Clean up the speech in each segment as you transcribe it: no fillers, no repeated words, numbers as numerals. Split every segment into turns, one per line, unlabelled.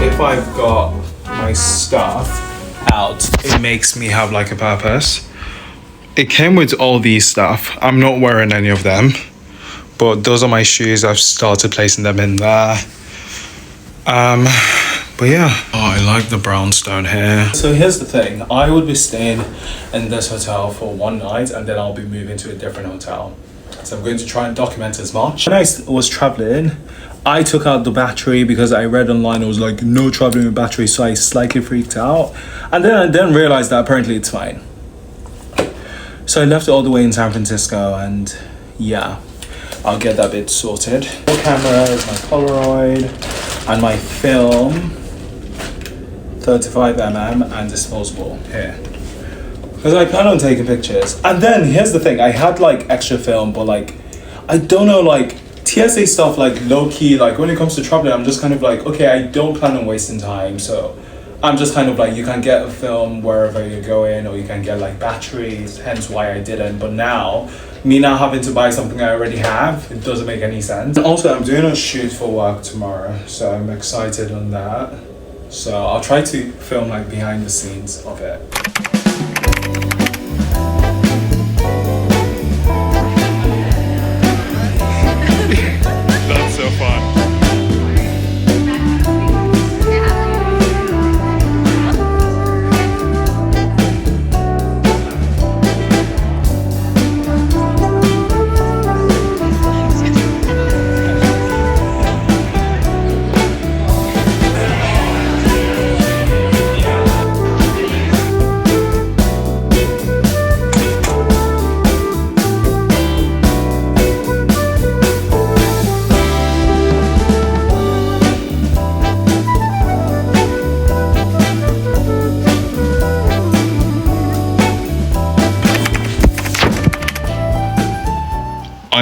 If I've got my stuff out, it makes me have like a purpose. It came with all these stuff. I'm not wearing any of them, but those are my shoes. I've started placing them in there. But yeah, I like the brownstone here. So here's the thing, I would be staying in this hotel for one night and then I'll be moving to a different hotel. So I'm going to try and document as much. When I was traveling, I took out the battery because I read online it was like no traveling with battery, so I slightly freaked out. And then I then realized that apparently it's fine. So I left it all the way in San Francisco and yeah, I'll get that bit sorted. My cameras, my Polaroid, and my film, 35mm and disposable here. Because I plan on taking pictures. And then here's the thing, I had like extra film, but like, I don't know, like TSA stuff, like low key, like when it comes to traveling, I'm just kind of like, okay, I don't plan on wasting time. So I'm just kind of like, you can get a film wherever you're going, or you can get like batteries, hence why I didn't. But now, me now having to buy something I already have, it doesn't make any sense. And also, I'm doing a shoot for work tomorrow, so I'm excited on that. So I'll try to film like behind the scenes of it.
That's so fun.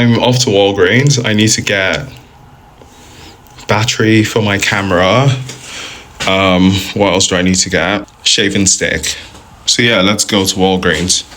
I'm off to Walgreens. I need to get battery for my camera. What else do I need to get? Shaving stick. So yeah, let's go to Walgreens.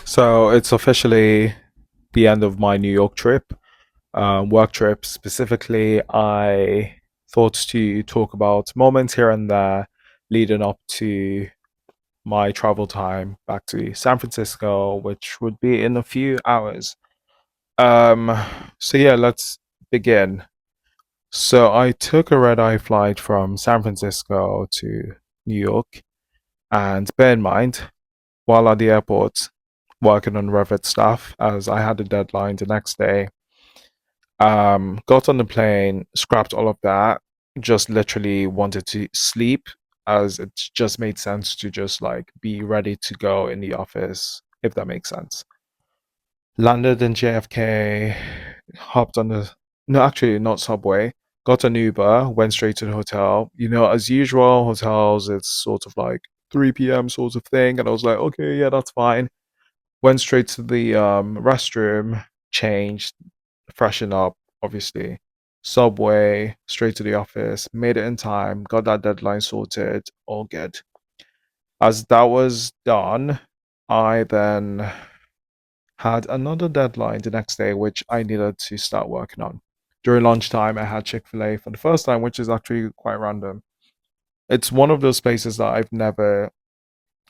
So it's officially the end of my New York trip, work trip specifically. I thought to talk about moments here and there leading up to my travel time back to San Francisco, which would be in a few hours. Um, so yeah, let's begin. So I took a red eye flight from San Francisco to New York. And bear in mind, while at the airport working on Revit stuff, as I had a deadline the next day, got on the plane, scrapped all of that, just literally wanted to sleep, as it just made sense to just like be ready to go in the office, if that makes sense. Landed in JFK, hopped on the, no, actually not subway, got an Uber, went straight to the hotel. You know, as usual, hotels, it's sort of like 3 p.m. sort of thing. And I was like, okay, yeah, that's fine. Went straight to the restroom, changed, freshen up, obviously. Subway, straight to the office, made it in time, got that deadline sorted, all good. As that was done, I then had another deadline the next day, which I needed to start working on. During lunchtime, I had Chick-fil-A for the first time, which is actually quite random. It's one of those places that I've never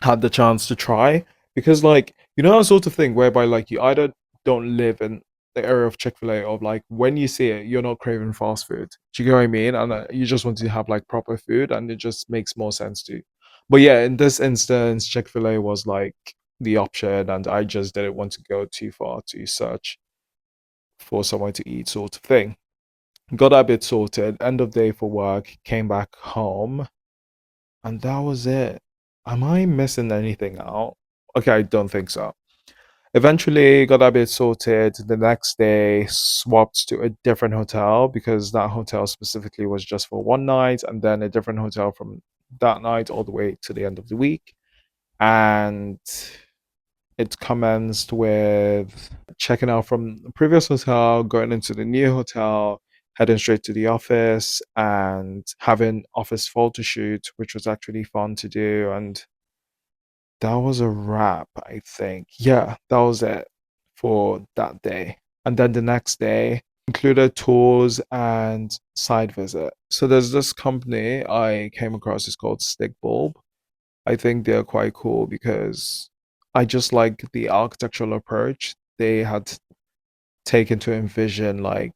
had the chance to try because, like, you know, that sort of thing whereby, like, you either don't live in the area of Chick-fil-A or, like, when you see it, you're not craving fast food. Do you get what I mean? And you just want to have, like, proper food, and it just makes more sense to you. But yeah, in this instance, Chick-fil-A was, like, the option, and I just didn't want to go too far to search for somewhere to eat, sort of thing. Got that bit sorted, end of day for work, came back home, and that was it. Am I missing anything out? Okay, I don't think so. Eventually got that bit sorted. The next day, swapped to a different hotel because that hotel specifically was just for one night, and then a different hotel from that night all the way to the end of the week. And it commenced with checking out from the previous hotel, going into the new hotel, heading straight to the office, and having office photo shoot, which was actually fun to do. And that was a wrap, I think. Yeah, that was it for that day. And then the next day included tours and side visit. So there's this company I came across, it's called Stick Bulb. I think they're quite cool because I just like the architectural approach they had taken to envision like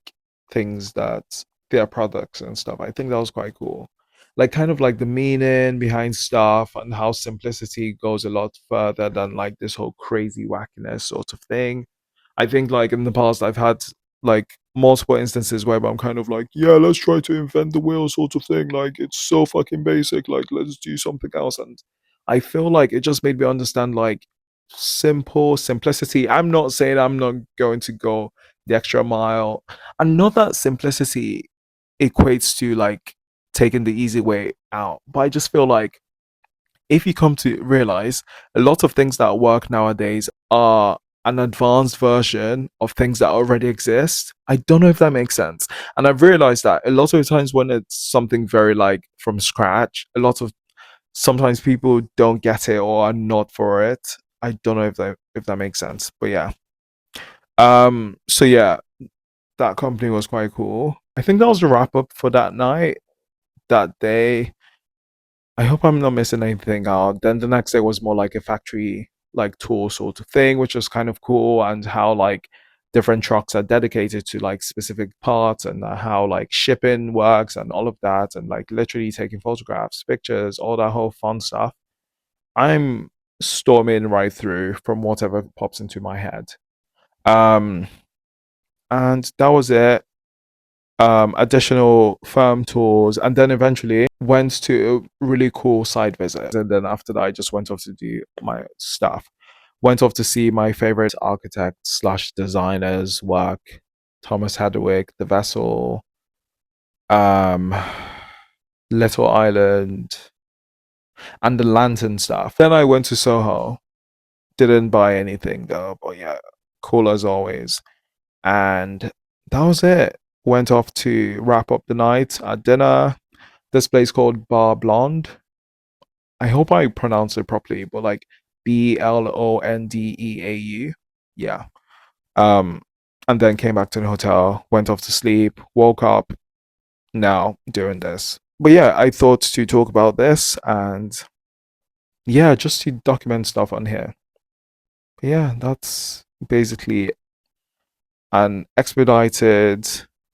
things that their products and stuff. I think that was quite cool. Like kind of like the meaning behind stuff and how simplicity goes a lot further than like this whole crazy wackiness sort of thing. I think like in the past I've had like multiple instances where I'm kind of like, yeah, let's try to invent the wheel sort of thing. Like it's so fucking basic. Like let's do something else. And I feel like it just made me understand like simple simplicity. I'm not saying I'm not going to go the extra mile. And not that simplicity equates to like taking the easy way out, but I just feel like if you come to realize a lot of things that work nowadays are an advanced version of things that already exist. I don't know if that makes sense. And I've realized that a lot of times when it's something very like from scratch, a lot of sometimes people don't get it or are not for it. I don't know if that makes sense. But yeah. So yeah, that company was quite cool. I think that was the wrap up for that night, that day. I hope I'm not missing anything out. Then the next day was more like a factory like tour sort of thing, which was kind of cool, and how like different trucks are dedicated to like specific parts, and how like shipping works and all of that, and like literally taking photographs, pictures, all that whole fun stuff. I'm storming right through from whatever pops into my head. Um, and that was it. Additional firm tours, and then eventually went to a really cool site visit. And then after that, I just went off to do my stuff. Went off to see my favorite architect slash designers work, Thomas Hedwick, The Vessel, um, Little Island, and the Lantern stuff. Then I went to Soho. Didn't buy anything though, but yeah, cool as always. And that was it. Went off to wrap up the night at dinner. This place called Bar Blonde. I hope I pronounce it properly, but like Blondeau. Yeah. Um, and then came back to the hotel, went off to sleep, woke up, now doing this. But yeah, I thought to talk about this and yeah, just to document stuff on here. But yeah, that's basically an expedited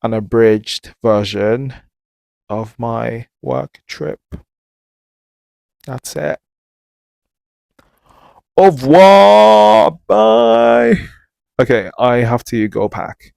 an abridged version of my work trip. That's it. Au revoir. Bye. Okay, I have to go pack.